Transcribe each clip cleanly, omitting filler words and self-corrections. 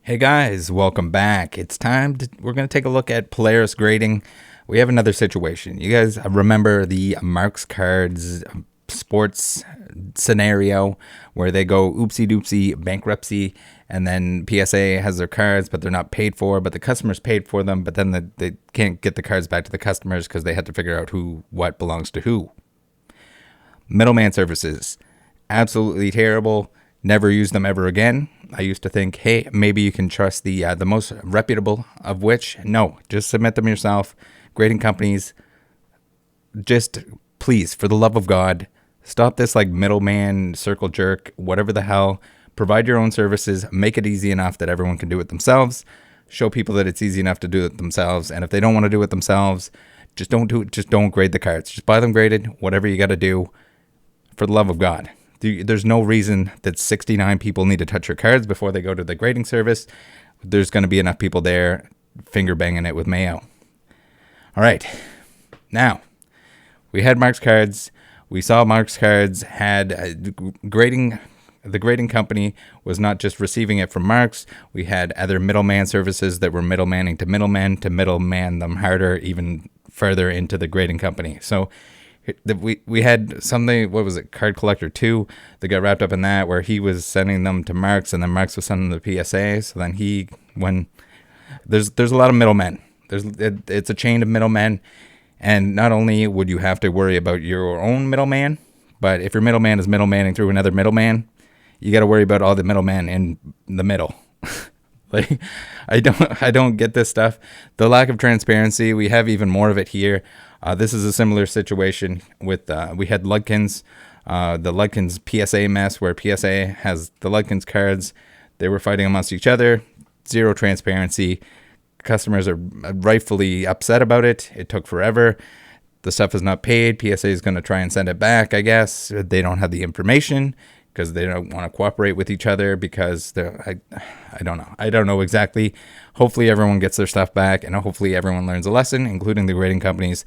Hey guys, welcome back. We're going to take a look at Polaris grading. We have another situation. You guys remember the Marks Cards sports scenario where they go oopsie doopsie bankruptcy, and then PSA has their cards but they're not paid for, but the customers paid for them, but then they can't get the cards back to the customers because they had to figure out what belongs to who. Middleman services, absolutely terrible. Never use them ever again. I used to think, hey, maybe you can trust the most reputable of which. No, just submit them yourself. Grading companies, just please, for the love of God, stop this like middleman, circle jerk, whatever the hell. Provide your own services. Make it easy enough that everyone can do it themselves. Show people that it's easy enough to do it themselves. And if they don't want to do it themselves, just don't do it. Just don't grade the cards. Just buy them graded, whatever you got to do. For the love of God. There's no reason that 69 people need to touch your cards before they go to the grading service. There's going to be enough people there finger banging it with mayo. All right. Now, we had Marks Cards. We saw Marks Cards had grading. The grading company was not just receiving it from Marks. We had other middleman services that were middlemaning to middlemen to middleman them harder, even further into the grading company. So we had something, what was it, Card Collector 2, that got wrapped up in that, where he was sending them to Marks, and then Marks was sending them to PSA. So then there's a lot of middlemen. It's a chain of middlemen, and not only would you have to worry about your own middleman, but if your middleman is middlemaning through another middleman, you got to worry about all the middlemen in the middle. Like, I don't get this stuff. The lack of transparency, we have even more of it here. This is a similar situation with, we had Ludkins, the Ludkins PSA mess, where PSA has the Ludkins cards. They were fighting amongst each other. Zero transparency. Customers are rightfully upset about it. It took forever. The stuff is not paid. PSA is going to try and send it back, I guess. They don't have the information because they don't want to cooperate with each other because I don't know. I don't know exactly. Hopefully everyone gets their stuff back, and hopefully everyone learns a lesson, including the grading companies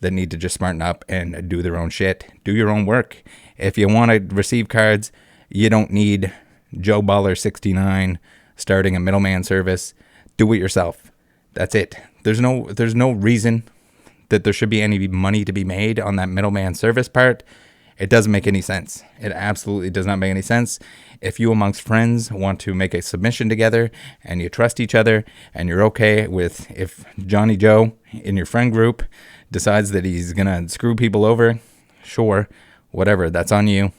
that need to just smarten up and do their own shit. Do your own work. If you want to receive cards, you don't need Joe Baller 69 starting a middleman service. Do it yourself. That's it. There's no reason that there should be any money to be made on that middleman service part. It doesn't make any sense. It absolutely does not make any sense. If you amongst friends want to make a submission together and you trust each other and you're okay with if Johnny Joe in your friend group decides that he's going to screw people over, sure, whatever, that's on you.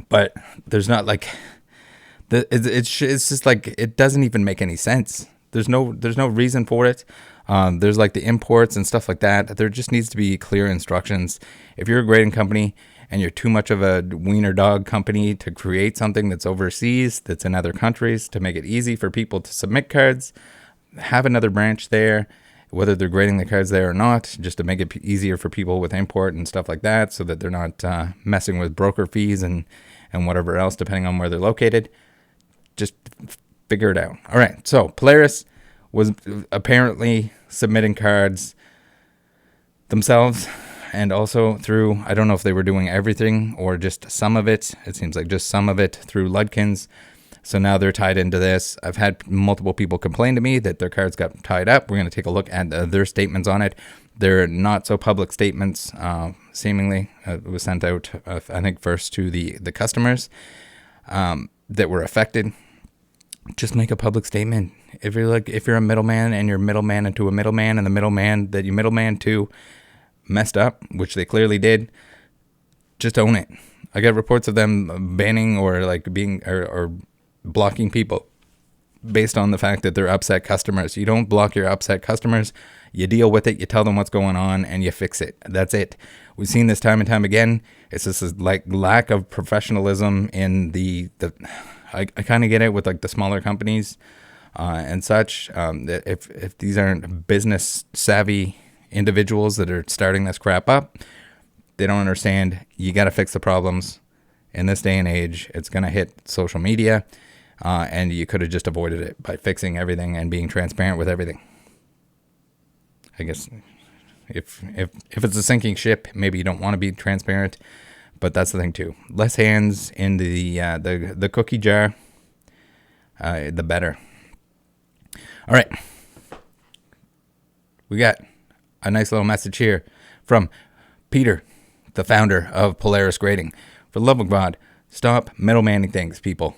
But there's not like, it's just like, it doesn't even make any sense. There's no reason for it. There's like the imports and stuff like that. There just needs to be clear instructions. If you're a grading company and you're too much of a wiener dog company to create something that's overseas, that's in other countries, to make it easy for people to submit cards, have another branch there, whether they're grading the cards there or not, just to make it easier for people with import and stuff like that, so that they're not messing with broker fees and whatever else, depending on where they're located. Just figure it out. All right, so Polaris was apparently submitting cards themselves, and also through, I don't know if they were doing everything or just some of it. It seems like just some of it through Ludkins. So now they're tied into this. I've had multiple people complain to me that their cards got tied up. We're going to take a look at their statements on it. They're not so public statements, seemingly. It was sent out, I think, first to the customers that were affected. Just make a public statement. If you're a middleman and you're middleman into a middleman, and the middleman that you middleman to messed up, which they clearly did, just own it. I got reports of them banning or like being or blocking people based on the fact that they're upset customers. You don't block your upset customers. You deal with it. You tell them what's going on and you fix it. That's it. We've seen this time and time again. It's just like lack of professionalism in the I kind of get it with like the smaller companies and such. If these aren't business savvy individuals that are starting this crap up, they don't understand. You got to fix the problems. In this day and age, it's going to hit social media, and you could have just avoided it by fixing everything and being transparent with everything. I guess if it's a sinking ship, maybe you don't want to be transparent, but that's the thing too. Less hands in the cookie jar, the better. All right. We got a nice little message here from Peter, the founder of Polaris Grading. For the love of God, stop middlemaning things, people.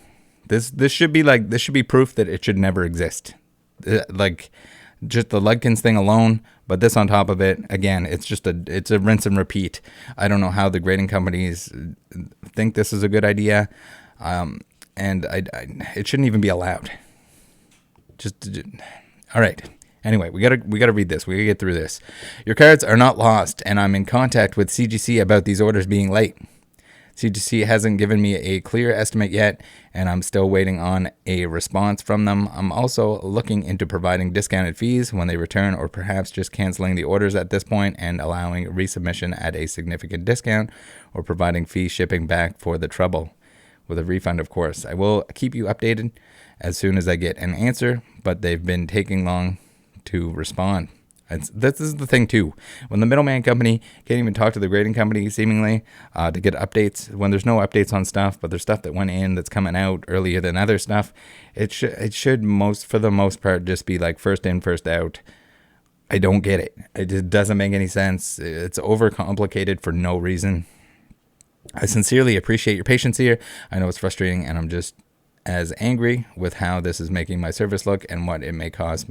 This should be proof that it should never exist. Like just the Ludkins thing alone, but this on top of it, again, it's a rinse and repeat. I don't know how the grading companies think this is a good idea, and it shouldn't even be allowed. All right. Anyway, we gotta read this. We gotta get through this. Your cards are not lost, and I'm in contact with CGC about these orders being late. CGC hasn't given me a clear estimate yet, and I'm still waiting on a response from them. I'm also looking into providing discounted fees when they return, or perhaps just canceling the orders at this point and allowing resubmission at a significant discount, or providing free shipping back for the trouble, with a refund, of course. I will keep you updated as soon as I get an answer, but they've been taking long to respond. This is the thing too. When the middleman company can't even talk to the grading company seemingly to get updates, when there's no updates on stuff, but there's stuff that went in that's coming out earlier than other stuff, it should for the most part just be like first in, first out. I don't get it. It just doesn't make any sense. It's overcomplicated for no reason. I sincerely appreciate your patience here. I know it's frustrating, and I'm just as angry with how this is making my service look and what it may cost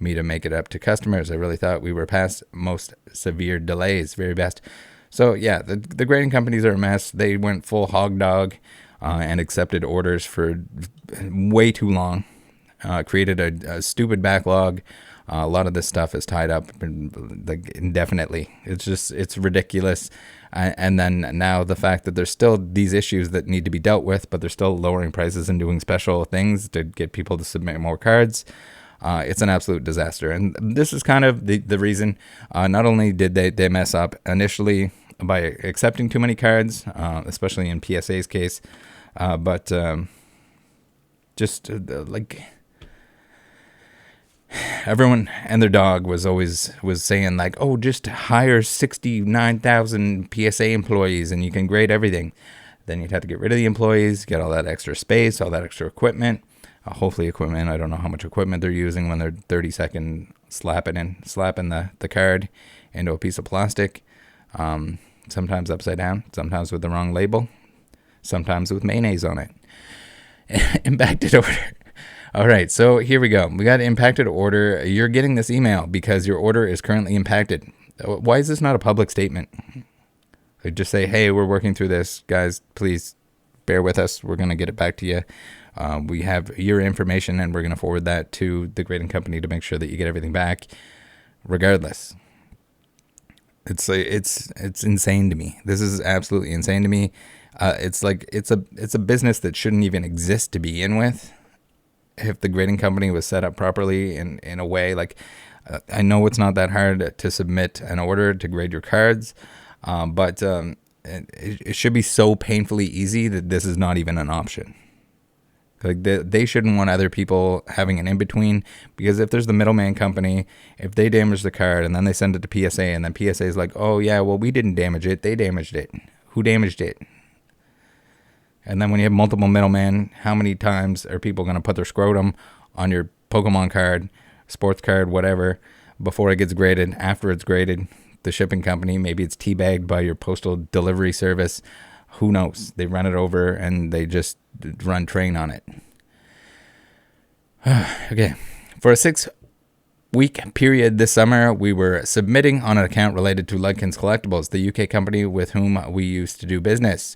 me to make it up to customers. I really thought we were past most severe delays. Very best. So yeah, the grading companies are a mess. They went full hog dog and accepted orders for way too long. Created a stupid backlog. A lot of this stuff is tied up indefinitely. It's ridiculous. And then now the fact that there's still these issues that need to be dealt with, but they're still lowering prices and doing special things to get people to submit more cards. It's an absolute disaster. And this is kind of the reason. Not only did they mess up initially by accepting too many cards, especially in PSA's case, but everyone and their dog was saying like, oh, just hire 69,000 PSA employees and you can grade everything. Then you'd have to get rid of the employees, get all that extra space, all that extra equipment. Hopefully equipment. I don't know how much equipment they're using when they're 30-second slapping the card into a piece of plastic. Sometimes upside down, sometimes with the wrong label, sometimes with mayonnaise on it. Impacted order. All right, so here we go. We got impacted order. You're getting this email because your order is currently impacted. Why is this not a public statement? They just say, hey, we're working through this. Guys, please bear with us. We're going to get it back to you. We have your information, and we're going to forward that to the grading company to make sure that you get everything back, regardless. It's insane to me. This is absolutely insane to me. It's a business that shouldn't even exist to begin with. If the grading company was set up properly in a way, I know it's not that hard to submit an order to grade your cards, but it should be so painfully easy that this is not even an option. Like they shouldn't want other people having an in-between, because if there's the middleman company, if they damage the card and then they send it to PSA and then PSA is like, oh yeah, well, we didn't damage it, they damaged it. Who damaged it? And then when you have multiple middlemen, how many times are people going to put their scrotum on your Pokemon card, sports card, whatever, before it gets graded, after it's graded, the shipping company, maybe it's teabagged by your postal delivery service. Who knows? They run it over and they just run train on it. Okay. For a 6-week period this summer, we were submitting on an account related to Ludkins Collectibles, the UK company with whom we used to do business.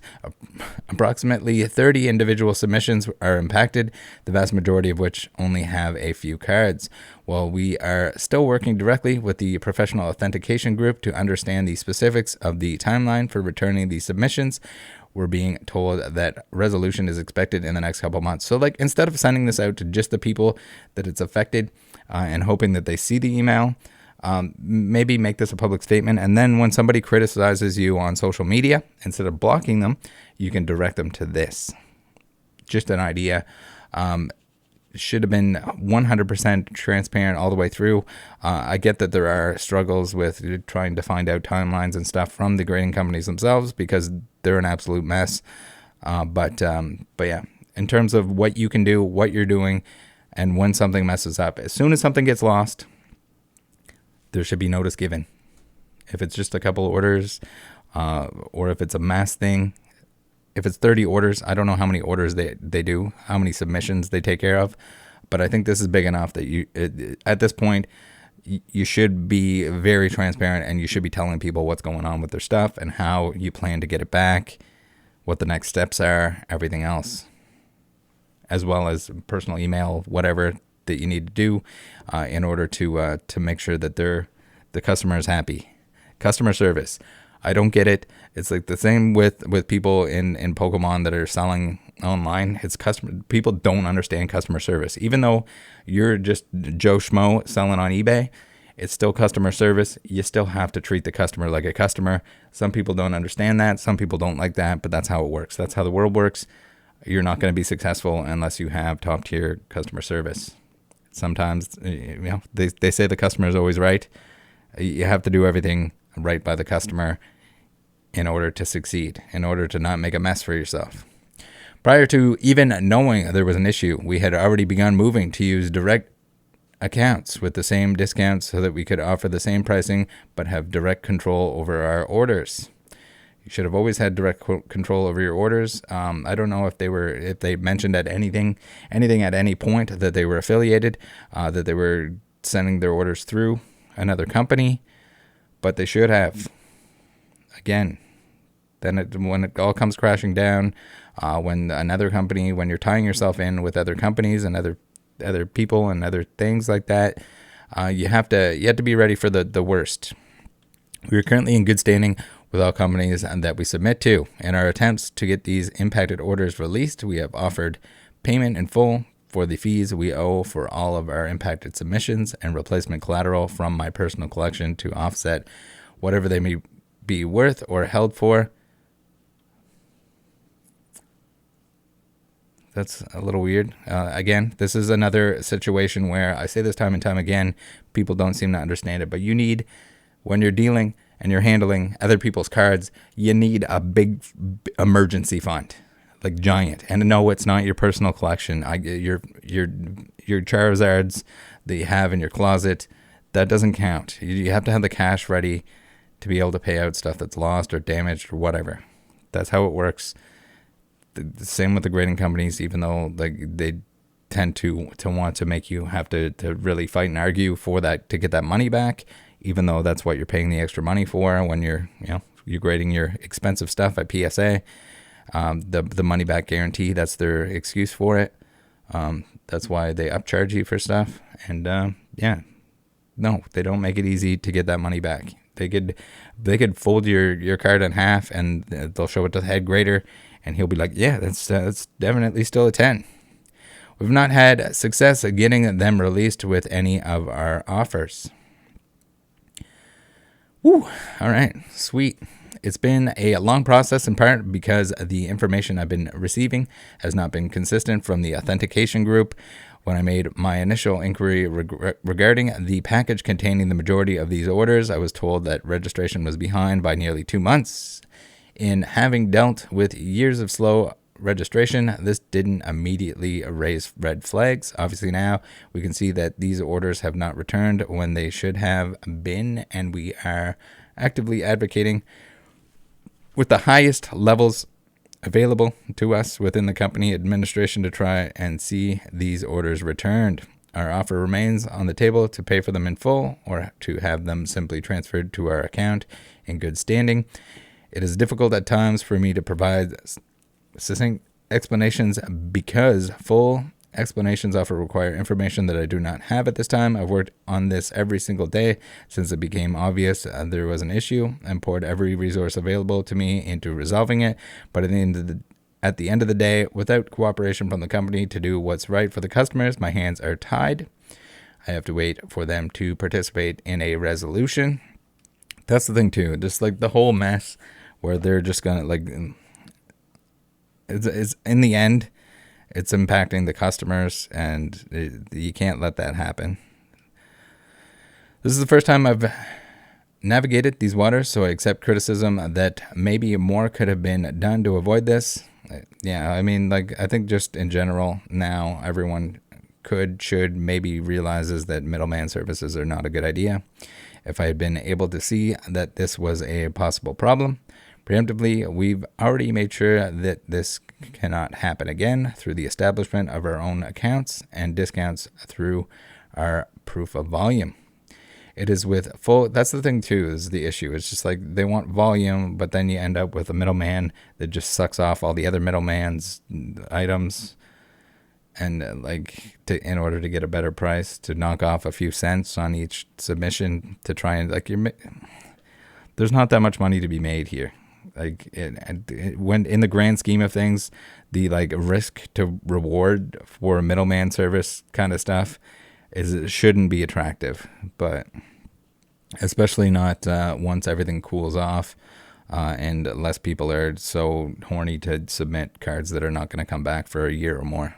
Approximately 30 individual submissions are impacted, the vast majority of which only have a few cards. While we are still working directly with the professional authentication group to understand the specifics of the timeline for returning the submissions, we're being told that resolution is expected in the next couple months. So instead of sending this out to just the people that it's affected and hoping that they see the email, maybe make this a public statement. And then when somebody criticizes you on social media, instead of blocking them, you can direct them to this. Just an idea. Should have been 100% transparent all the way through. I get that there are struggles with trying to find out timelines and stuff from the grading companies themselves because they're an absolute mess. But yeah, in terms of what you can do, what you're doing, And when something messes up, as soon as something gets lost, there should be notice given. If it's just a couple orders, or if it's a mass thing, if it's 30 orders, I don't know how many orders they do, how many submissions they take care of, but I think this is big enough that at this point, you should be very transparent, and you should be telling people what's going on with their stuff and how you plan to get it back, what the next steps are, everything else, as well as personal email, whatever that you need to do in order to make sure that the customer is happy. Customer service. I don't get it. It's like the same with people in Pokemon that are selling online. People don't understand customer service. Even though you're just Joe Schmo selling on eBay, it's still customer service. You still have to treat the customer like a customer. Some people don't understand that. Some people don't like that, but that's how it works. That's how the world works. You're not going to be successful unless you have top tier customer service. Sometimes, they say the customer is always right. You have to do everything right by the customer in order to succeed, in order to not make a mess for yourself. Prior to even knowing there was an issue, we had already begun moving to use direct accounts with the same discounts so that we could offer the same pricing but have direct control over our orders. You should have always had direct control over your orders. I don't know if they mentioned at anything at any point that they were affiliated, that they were sending their orders through another company, but they should have. Again, then when it all comes crashing down, when you're tying yourself in with other companies and other people and other things like that, you have to be ready for the worst. We are currently in good standing with all companies that we submit to. In our attempts to get these impacted orders released, we have offered payment in full for the fees we owe for all of our impacted submissions and replacement collateral from my personal collection to offset whatever they may be worth or held for. That's a little weird. Again, this is another situation where I say this time and time again, people don't seem to understand it, but you need, when you're dealing and you're handling other people's cards, you need a big emergency fund, like giant. And no, it's not your personal collection. Your Charizards that you have in your closet, that doesn't count. You have to have the cash ready to be able to pay out stuff that's lost or damaged or whatever. That's how it works. The same with the grading companies, even though they tend to want to make you have to really fight and argue for that to get that money back, even though that's what you're paying the extra money for when you're grading your expensive stuff at PSA. The money back guarantee, that's their excuse for it. That's why they upcharge you for stuff. And no, they don't make it easy to get that money back. They could fold your card in half and they'll show it to the head grader and he'll be like, yeah, that's definitely still a 10. We've not had success at getting them released with any of our offers. Woo, all right, sweet. It's been a long process in part because the information I've been receiving has not been consistent from the authentication group. When I made my initial inquiry regarding the package containing the majority of these orders, I was told that registration was behind by nearly 2 months. In having dealt with years of slow registration, this didn't immediately raise red flags. Obviously now we can see that these orders have not returned when they should have been, and we are actively advocating with the highest levels available to us within the company administration to try and see these orders returned. Our offer remains on the table to pay for them in full or to have them simply transferred to our account in good standing. It is difficult at times for me to provide succinct explanations because full explanations often require information that I do not have at this time. I've worked on this every single day since it became obvious there was an issue and poured every resource available to me into resolving it. But at the end of the day, without cooperation from the company to do what's right for the customers, my hands are tied. I have to wait for them to participate in a resolution. That's the thing too. Just like the whole mess where they're just gonna it's in the end, it's impacting the customers, and you can't let that happen. This is the first time I've navigated these waters, so I accept criticism that maybe more could have been done to avoid this. Yeah, I mean, I think just in general now, everyone should maybe realizes that middleman services are not a good idea. If I had been able to see that this was a possible problem preemptively, we've already made sure that this cannot happen again through the establishment of our own accounts and discounts through our proof of volume. It is with full, that's the thing too, is the issue. It's just like they want volume, but then you end up with a middleman that just sucks off all the other middleman's items. And like in order to get a better price, to knock off a few cents on each submission to try and like there's not that much money to be made here. Like when in the grand scheme of things, the like risk to reward for a middleman service kind of stuff it shouldn't be attractive, but especially not once everything cools off and less people are so horny to submit cards that are not going to come back for a year or more.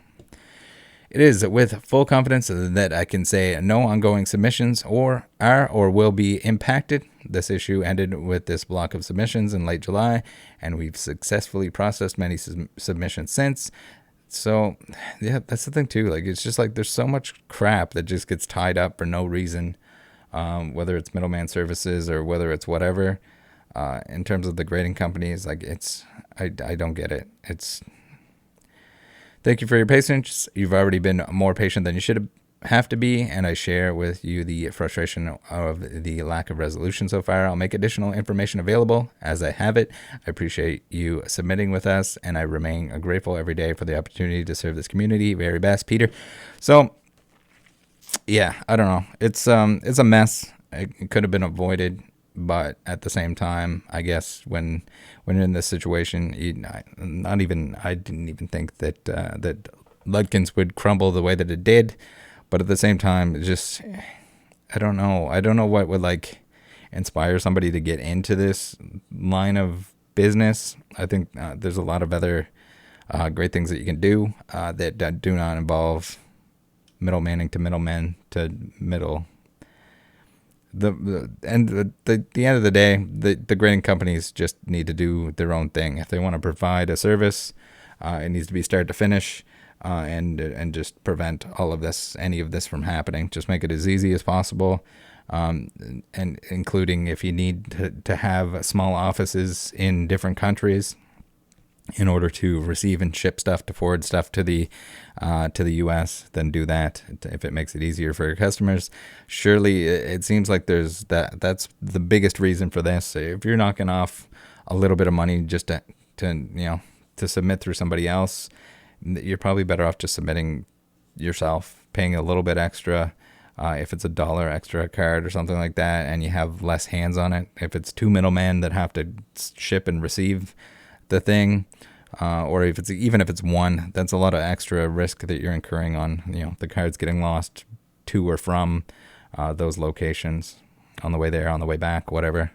It is with full confidence that I can say no ongoing submissions are or will be impacted. This issue ended with this block of submissions in late July, and we've successfully processed many submissions since. So, yeah, that's the thing too. Like, it's just like there's so much crap that just gets tied up for no reason, whether it's middleman services or whether it's whatever. In terms of the grading companies, like I don't get it. Thank you for your patience. You've already been more patient than you should have to be, and I share with you the frustration of the lack of resolution so far. I'll make additional information available as I have it. I appreciate you submitting with us, and I remain grateful every day for the opportunity to serve this community. Very best, Peter. So, yeah, I don't know. It's a mess. It could have been avoided, but at the same time, I guess when you're in this situation, I didn't even think that that Ludkins would crumble the way that it did. But at the same time, just, I don't know. I don't know what would like inspire somebody to get into this line of business. I think there's a lot of other great things that you can do that do not involve middlemaning to middlemen to middle. The end of the day, the grading companies just need to do their own thing. If they want to provide a service, it needs to be start to finish. And just prevent any of this from happening. Just make it as easy as possible, and including if you need to have small offices in different countries in order to receive and ship stuff, to forward stuff to the U.S., then do that if it makes it easier for your customers. Surely, it seems like that's the biggest reason for this. If you're knocking off a little bit of money just to submit through somebody else, you're probably better off just submitting yourself, paying a little bit extra, if it's $1 extra a card or something like that, and you have less hands on it. If it's 2 middlemen that have to ship and receive the thing, or even if it's one, that's a lot of extra risk that you're incurring on the cards getting lost to or from those locations on the way there, on the way back, whatever.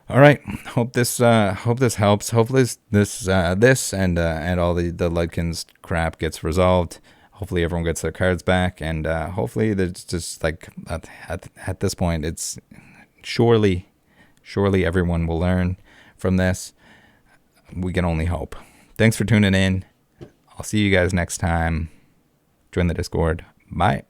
All right. Hope this helps. Hopefully this and all the Ludkins crap gets resolved. Hopefully everyone gets their cards back, and hopefully there's just like at this point, it's surely everyone will learn from this. We can only hope. Thanks for tuning in. I'll see you guys next time. Join the Discord. Bye.